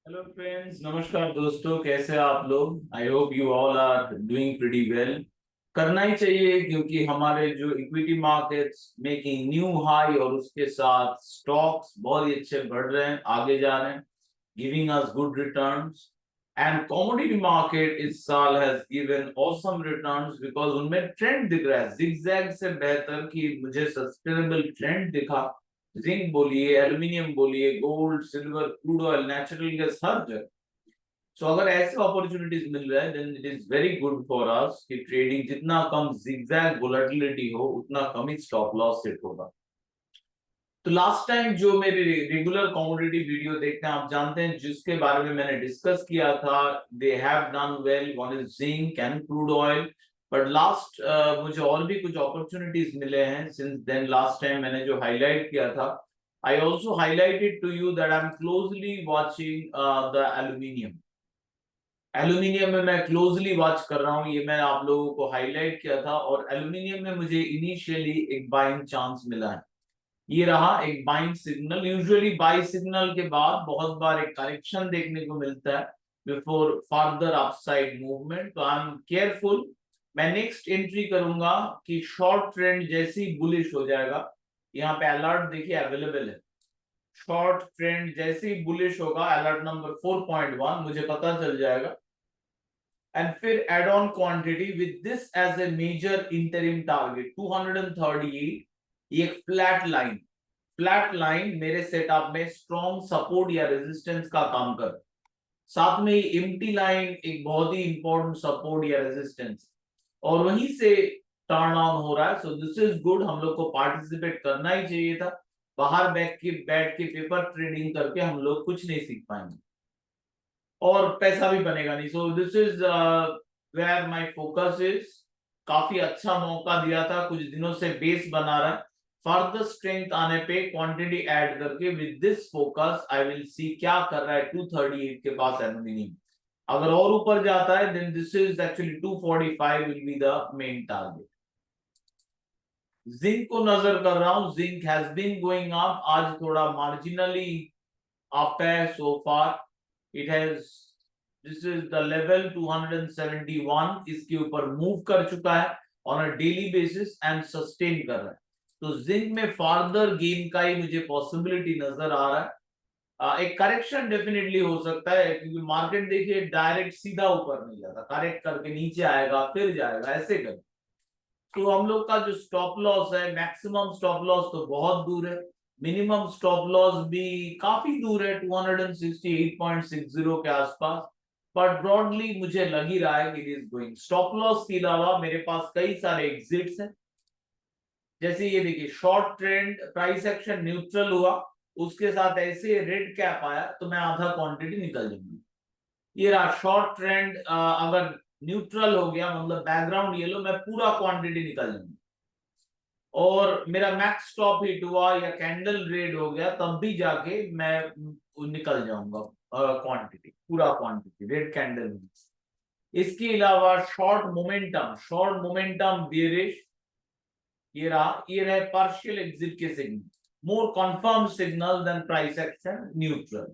Hello friends, नमस्कार दोस्तों, कैसे हैं आप लोग। I hope you all are doing pretty well. करना ही चाहिए क्योंकि हमारे जो equity markets making new high और उसके साथ स्टॉक्स बहुत ही अच्छे बढ़ रहे हैं, आगे जा रहे हैं, giving us good returns. And commodity market इस साल has given awesome returns because उनमें ट्रेंड दिख रहा है जिगजैग से बेहतर कि मुझे सस्टेनेबल ट्रेंड दिखा। जिंक बोलिए, एल्यूमिनियम बोलिए, gold, silver, crude oil, natural gas, हर जगह। सो अगर ऐसे अपॉर्चुनिटीज मिल रहा है then it is very good for us कि ट्रेडिंग जितना कम जिगजैग वोलेटिलिटी हो उतना कम ही स्टॉप लॉस सेट होगा। तो लास्ट टाइम जो मेरी रेगुलर कमोडिटी वीडियो देखते हैं आप जानते हैं जिसके बारे में मैंने डिस्कस किया था, they have done well, one is zinc and crude oil. But last मुझे और भी कुछ अपॉर्चुनिटीज मिले हैं सिंस देन। लास्ट टाइम मैंने जो हाईलाइट किया था, I also highlighted to you that I am closely watching the aluminium. Aluminium में मैं क्लोजली वॉच कर रहा हूँ, ये मैं आप लोगों को हाईलाइट किया था। और एल्यूमिनियम में मुझे इनिशियली एक बाइंग चांस मिला है, ये रहा एक buying signal. Usually by signal के बाद बहुत बार एक करेक्शन देखने को मिलता है बिफोर फर्दर अपसाइड मूवमेंट, तो आई एम केयरफुल। मैं नेक्स्ट एंट्री करूंगा कि शॉर्ट ट्रेंड जैसे ही बुलिश हो जाएगा, यहाँ पे अलर्ट देखिए अवेलेबल है। शॉर्ट ट्रेंड जैसे ही बुलिश होगा, अलर्ट नंबर 4.1 मुझे पता चल जाएगा। एंड फिर add on quantity with this as a major interim target 238। ये एक फ्लैट लाइन मेरे सेटअप में स्ट्रॉन्ग सपोर्ट या रेजिस्टेंस का काम कर। साथ में एम्प्टी लाइन एक बहुत ही इंपॉर्टेंट सपोर्ट या रेजिस्टेंस, और वहीं से टर्न ऑन हो रहा है। सो दिस इज गुड, हम लोग को पार्टिसिपेट करना ही चाहिए था। बाहर बैठ के पेपर ट्रेडिंग करके हम लोग कुछ नहीं सीख पाएंगे और पैसा भी बनेगा नहीं। So this is where my focus is. काफी अच्छा मौका दिया था, कुछ दिनों से बेस बना रहा है। फर्दर स्ट्रेंथ आने पे क्वांटिटी ऐड करके with this focus I will see क्या कर रहा है 238 के पास एल्यूमिनियम। अगर और ऊपर जाता है then this is actually 245 will be the main target. Zinc को नजर कर रहा हूं, zinc has been going up, आज थोड़ा मार्जिनली अप है so far. It has, this is the level 271, इसके ऊपर मूव कर चुका है on a daily basis and sustain कर रहा है। तो जिंक में फर्दर गेन का ही मुझे पॉसिबिलिटी नजर आ रहा है। एक करेक्शन डेफिनेटली हो सकता है क्योंकि मार्केट देखिए डायरेक्ट सीधा ऊपर नहीं जाता, करेक्ट करके नीचे आएगा फिर जाएगा, ऐसे कर। तो हम लोग का जो स्टॉप लॉस है, मैक्सिमम स्टॉप लॉस तो बहुत दूर है, मिनिमम स्टॉप लॉस भी काफी दूर है 268.60 के आसपास। बट ब्रॉडली मुझे लग ही रहा है कि it is going. Stop loss के अलावा मेरे पास कई सारे एग्जिट्स हैं। जैसे ये देखिए, short trend price action neutral हुआ, उसके साथ ऐसे रेड कैप आया तो मैं आधा क्वांटिटी निकल जाऊंगी। ये रहा शॉर्ट ट्रेंड, अगर न्यूट्रल हो गया मतलब बैकग्राउंड येलो, मैं पूरा क्वांटिटी निकल जाऊंगी। और मेरा मैक्स स्टॉप हिट हुआ या कैंडल रेड हो गया तब भी जाके मैं निकल जाऊंगा क्वांटिटी, पूरा क्वांटिटी रेड कैंडल में। इसके अलावा शॉर्ट मोमेंटम बेरिश, ये रहे पार्शियल एग्जिट के signal, more confirm signal then price action neutral.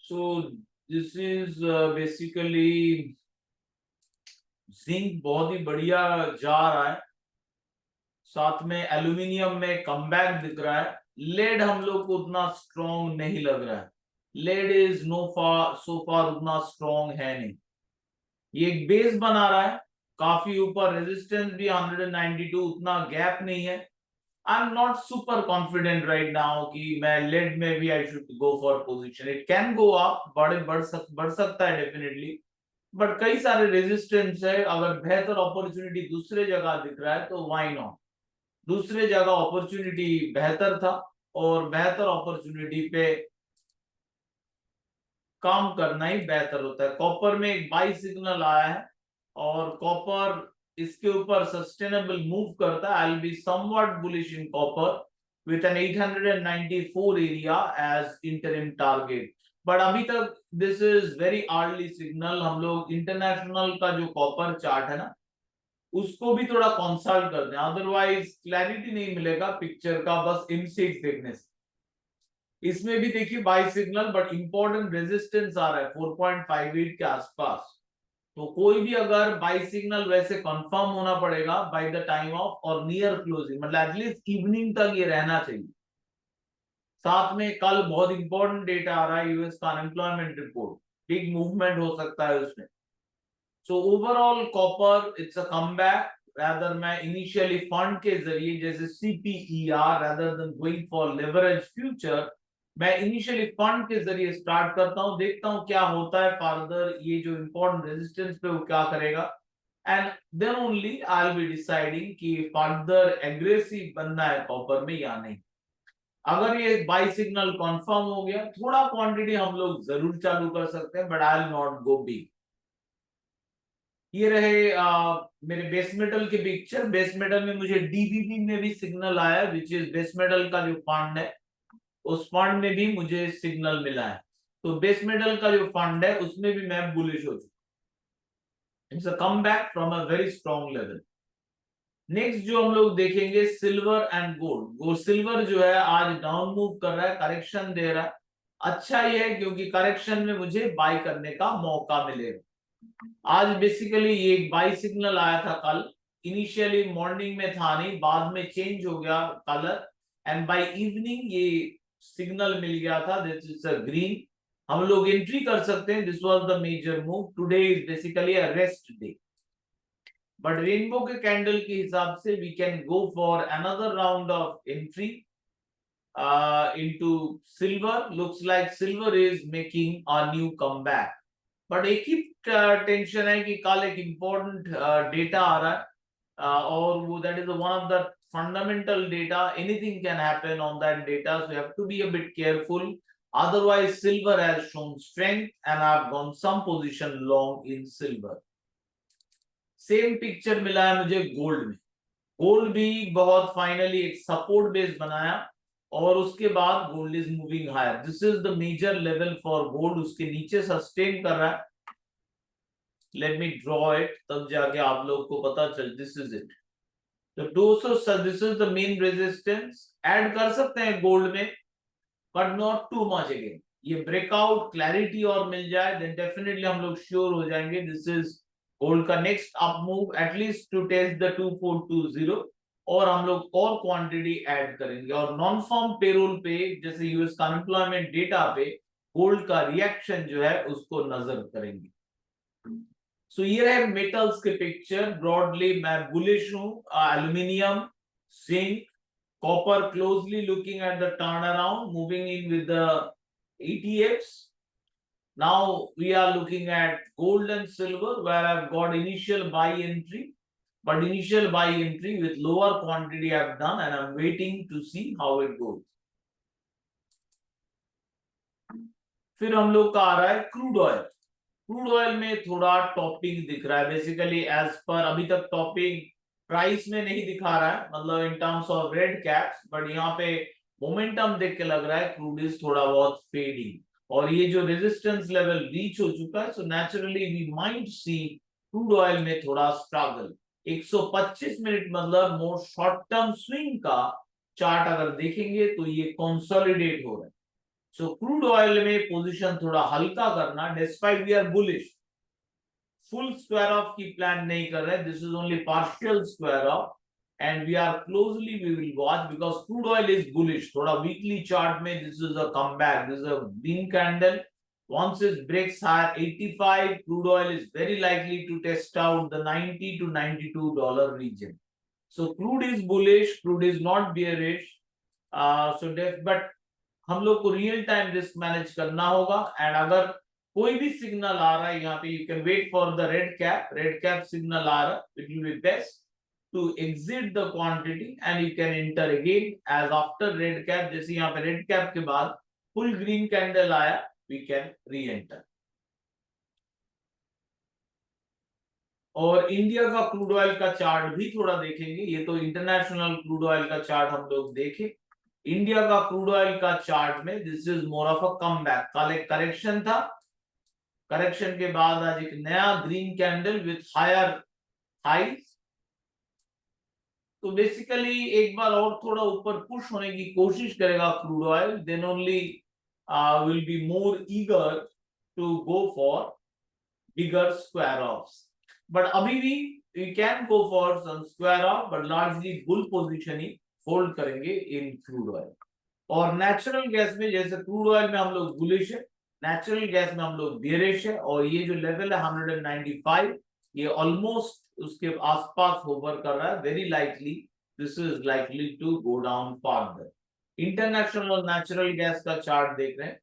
So this is basically zinc बहुत ही बढ़िया जा रहा है, साथ में एल्यूमिनियम में कमबैक दिख रहा है। लेड हम लोग को उतना स्ट्रॉन्ग नहीं लग रहा है, लेड इज नो फार सो फार उतना स्ट्रॉन्ग है नहीं। ये एक बेस बना रहा है काफी ऊपर, रेजिस्टेंस भी 192, उतना गैप नहीं है। I am not super confident right now कि मैं लेड में भी I should go for position. It can go up, बढ़ सकता है डेफिनेटली, बट कई सारे रेजिस्टेंस है। अगर बेहतर अपॉर्चुनिटी दूसरे जगह दिख रहा है तो व्हाई नॉट। दूसरे जगह अपॉर्चुनिटी बेहतर था और बेहतर अपॉर्चुनिटी पे काम करना ही बेहतर होता है। कॉपर में एक बाई सिग्नल आया है और कॉपर इसके ऊपर सस्टेनेबल मूव करता है। आई will be somewhat bullish in copper with an 894 area as interim target. But अभी तक this is very early signal. हम लोग इंटरनेशनल का जो कॉपर चार्ट है ना उसको भी थोड़ा कंसल्ट करते हैं, अदरवाइज क्लैरिटी नहीं मिलेगा पिक्चर का बस इनसेट देखने से। इसमें भी देखिए buy signal, but important resistance आ रहा है 4.58 के आसपास। तो कोई भी अगर बाई सिग्नल वैसे कंफर्म होना पड़ेगा बाय द टाइम ऑफ और नियर क्लोजिंग, मतलब एटलीस्ट इवनिंग तक ये रहना चाहिए। साथ में कल बहुत इंपॉर्टेंट डेटा आ रहा है यूएस का अनएम्प्लॉयमेंट रिपोर्ट, बिग मूवमेंट हो सकता है उसमें। So overall copper it's a comeback. Rather मैं इनिशियली फंड के जरिए जैसे CPER rather than going for leverage future, मैं इनिशियली फंड के जरिए स्टार्ट करता हूं, देखता हूं क्या होता है फर्दर, ये जो इंपॉर्टेंट रेजिस्टेंस पे वो क्या करेगा, and then only I will be deciding कि फर्दर एग्रेसिव बनना है कॉपर में या नहीं। अगर ये बाई सिग्नल कंफर्म हो गया थोड़ा क्वांटिटी हम लोग जरूर चालू कर सकते हैं, but I will not go big. ये रहे मेरे बेस मेटल के पिक्चर। बेस मेटल में मुझे डीबीबी में भी सिग्नल आया, विच इज बेस मेटल का जो फंड है उस फंड में भी मुझे सिग्नल मिला है। तो बेस मेटल का जो फंड है उसमें भी मैं बुलिश हो चुका। It's a comeback from a very strong level. Next जो हम लोग देखेंगे silver and gold. Gold silver जो है आज डाउन मूव कर रहा है, करेक्शन दे रहा है। अच्छा ये है क्योंकि करेक्शन में मुझे बाय करने का मौका मिलेगा। आज बेसिकली ये एक बाय सिग्नल आया था कल, इनिशियली मॉर्निंग में था नहीं, बाद में चेंज हो गया कलर, एंड बाय इवनिंग ये सिग्नल मिल गया था, दिस इज अ ग्रीन। हम लोग एंट्री कर सकते हैं, this was the major move. Today is basically a rest day, but rainbow के कैंडल के हिसाब से we can go for another round of entry into silver. Looks like silver is making a new comeback. But एक ही tension है कि कल एक important data आ रहा है, और वो that is one of the fundamental data. Anything can happen on that data, so you have to be a bit careful. Otherwise silver has shone strength and I have gone some position long in silver. Same picture मिला है मुझे gold में। Gold भी बहुत finally एक support base बनाया और उसके बाद gold is moving higher. This is the major level for gold, उसके नीचे सस्टेन कर रहा है। लेट मी ड्रॉ इट, तब जाके आप लोग को पता चल। This is it. तो 200, this is the main resistance. Add कर सकते हैं गोल्ड में, but not too much again. ये ब्रेकआउट क्लैरिटी और मिल जाए देन डेफिनेटली हम लोग श्योर हो जाएंगे दिस इज गोल्ड का next up move, at least to test the 2420, और हम लोग और क्वांटिटी ऐड करेंगे। और नॉन फॉर्म पेरोल पे जैसे यूएस का अनएम्प्लॉयमेंट डेटा पे गोल्ड का रिएक्शन जो है उसको नजर करेंगे। सो ये रहे मेटल्स के पिक्चर। ब्रॉडली मैं बुलिश हूं aluminium, zinc, copper, closely looking at the turnaround, moving in with the ETFs. Now we are looking at gold and silver, where I've got initial buy entry, but initial buy entry with lower quantity I've done, and I'm waiting to see how it goes. फिर हम लोग का आ रहा है crude oil. Crude oil में थोड़ा topping दिख रहा है, बेसिकली एज पर अभी तक टॉपिंग प्राइस में नहीं दिखा रहा है, मतलब in terms of red caps, but यहाँ पे मोमेंटम देख के लग रहा है क्रूड इज थोड़ा बहुत फेडिंग, और ये जो रेजिस्टेंस लेवल रीच हो चुका है, so naturally we might see crude oil में थोड़ा स्ट्रगल। 125 मिनट मतलब मोर शॉर्ट टर्म स्विंग का चार्ट अगर देखेंगे तो ये कंसोलिडेट हो रहा है। सो क्रूड ऑयल में पोजीशन थोड़ा हल्का करना, despite we are bullish, full square off की प्लान नहीं कर रहे, this is only partial square off, and we are closely we will watch because crude oil is bullish. थोड़ा वीकली चार्ट में this is a comeback, this is a green candle. once it breaks higher 85, crude oil is very likely to test out the 90 to $92 region. So crude is bullish, crude is not bearish. But हम लोग को real time risk manage करना होगा, and अगर कोई भी signal आ रहा है यहाँ पे you can wait for the red cap signal आ रहा है, it will be best to exit the quantity and you can enter again as after red cap. जैसे यहाँ पे रेड कैप के बाद फुल ग्रीन कैंडल आया, वी कैन री एंटर। और इंडिया का क्रूड ऑयल का चार्ट भी थोड़ा देखेंगे, ये तो इंटरनेशनल क्रूड ऑयल का चार्ट हम लोग देखें। इंडिया का क्रूड ऑयल का चार्ट में this is more of a comeback. कल एक करेक्शन था, करेक्शन के बाद आज एक नया green candle with higher high. तो बेसिकली एक बार और थोड़ा ऊपर पुश होने की कोशिश करेगा crude oil, then only will be more eager to go for bigger square offs. But अभी भी we can go for some square off, but largely bull position ही होल्ड करेंगे इन क्रूड ऑयल। और natural gas में जैसे crude oil में हम लोग बुलिश है, नेचुरल गैस में हम लोग बेरिश है। और ये जो लेवल है 195, ये ऑलमोस्ट उसके आसपास होवर कर रहा है। Very likely this is likely to go down further. International और नेचुरल गैस का चार्ट देख रहे हैं,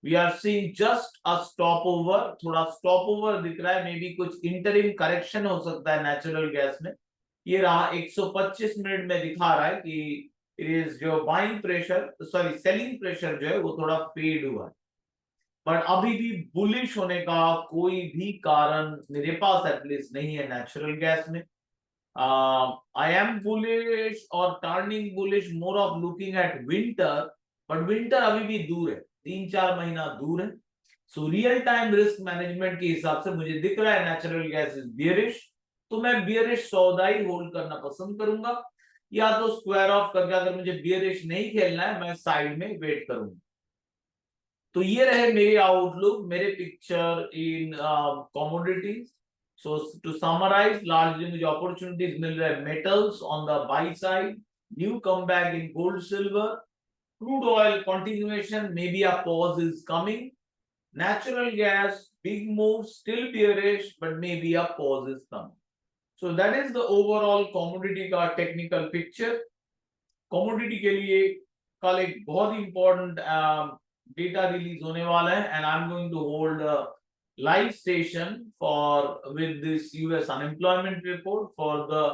we are seeing just a stop over, थोड़ा स्टॉप ओवर दिख रहा है, मे बी कुछ इंटरिम करेक्शन हो सकता है नेचुरल गैस में। ये रहा 125 मिनट में दिखा रहा है कि इट इज जो buying pressure, sorry selling pressure जो है वो थोड़ा फेड हुआ है। बट अभी भी बुलिश होने का कोई भी कारण मेरे पास एटलीस्ट नहीं है नेचुरल गैस में। आई एम बुलिश और turning bullish more of looking at winter, but winter अभी भी दूर है, 3-4 महीना दूर है। So real time risk management के हिसाब से मुझे दिख रहा है नेचुरल गैस इज बियरिश, तो मैं बियरिश सौदा ही होल्ड करना पसंद करूंगा। या तो स्क्वायर ऑफ करके, अगर मुझे बियरिश नहीं खेलना है, मैं साइड में वेट करूंगा। तो ये रहे मेरे आउटलुक, मेरे picture in commodities. So to summarise, largely मुझे अपॉर्चुनिटीज मिल रहे हैं metals on the buy side, new comeback in gold silver, crude oil continuation, maybe a pause is coming. Natural gas, big move, still bearish, but maybe a pause is coming. So that is the overall commodity का technical picture. Commodity के लिए कल एक बहुत ही important data release होने वाला है, and I'm going to hold a live session for with this US unemployment report for the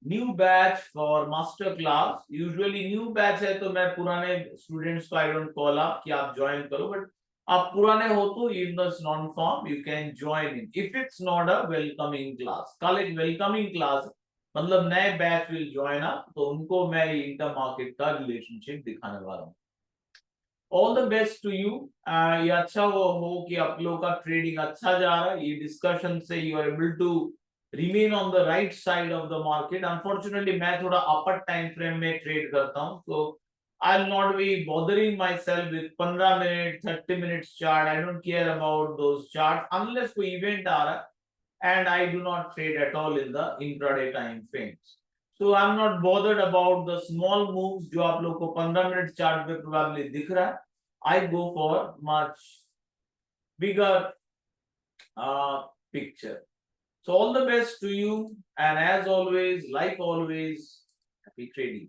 new batch for master class. Usually new batch है तो मैं पुराने स्टूडेंट्स को आई डोंट कॉल अप कि आप ज्वाइन करो, बट आप पुराने हो तो in the non farm you can join in if it's not a welcoming class. कल एक वेलकमिंग क्लास, मतलब नए बैच विल ज्वाइन अप, तो उनको मैं इंटर मार्केट का रिलेशनशिप दिखाने वाला हूँ। All the best to you. ये अच्छा हो कि आप लोगों का ट्रेडिंग अच्छा जा रहा है, ये डिस्कशन से you are able to remain on the right side of the market. Unfortunately मैं थोड़ा अपर टाइम फ्रेम में ट्रेड करता हूँ, so I'll not be bothering myself with 15 minute 30 minutes chart. I don't care about those charts unless कोई event आ रहा है, and I do not trade at all in the intraday time frames. So I'm not bothered about the small moves जो आप लोग को 15 minute chart पे probably दिख रहा है. I go for much bigger picture. So all the best to you, and as always, like always, happy trading.